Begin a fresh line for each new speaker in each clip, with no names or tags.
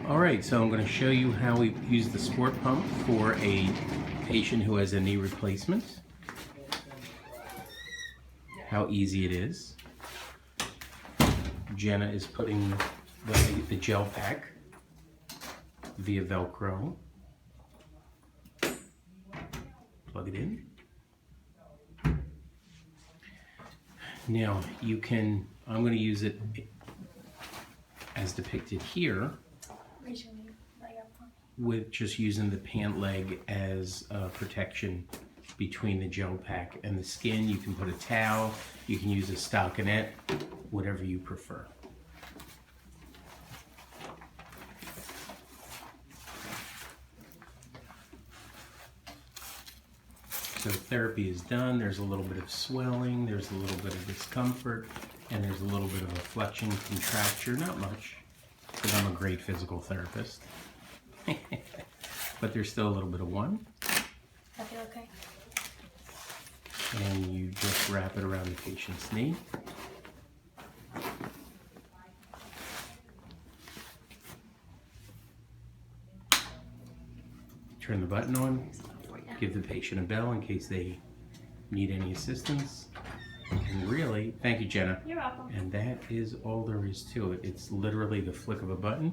Alright, so I'm going to show you how we use the Sport Pump for a patient who has a knee replacement. How easy it is. Jenna is putting the gel pack via Velcro. Plug it in. Now I'm going to use it as depicted here, with just using the pant leg as protection between the gel pack and the skin. You can put a towel, you can use a stockinette, whatever you prefer. So therapy is done. There's a little bit of swelling, there's a little bit of discomfort, and there's a little bit of a flexion contracture. Not much, because I'm a great physical therapist. But there's still a little bit of one.
I feel okay.
And you just wrap it around the patient's knee. Turn the button on. Give the patient a bell in case they need any assistance. And really, thank you, Jenna.
You're welcome.
And that is all there is to it. It's literally the flick of a button.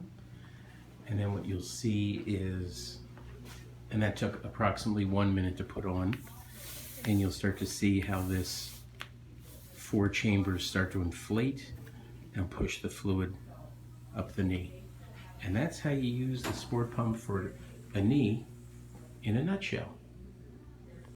And then what you'll see is, and that took approximately 1 minute to put on, and you'll start to see how this 4 chambers start to inflate and push the fluid up the knee. And that's how you use the Sport Pump for a knee in a nutshell.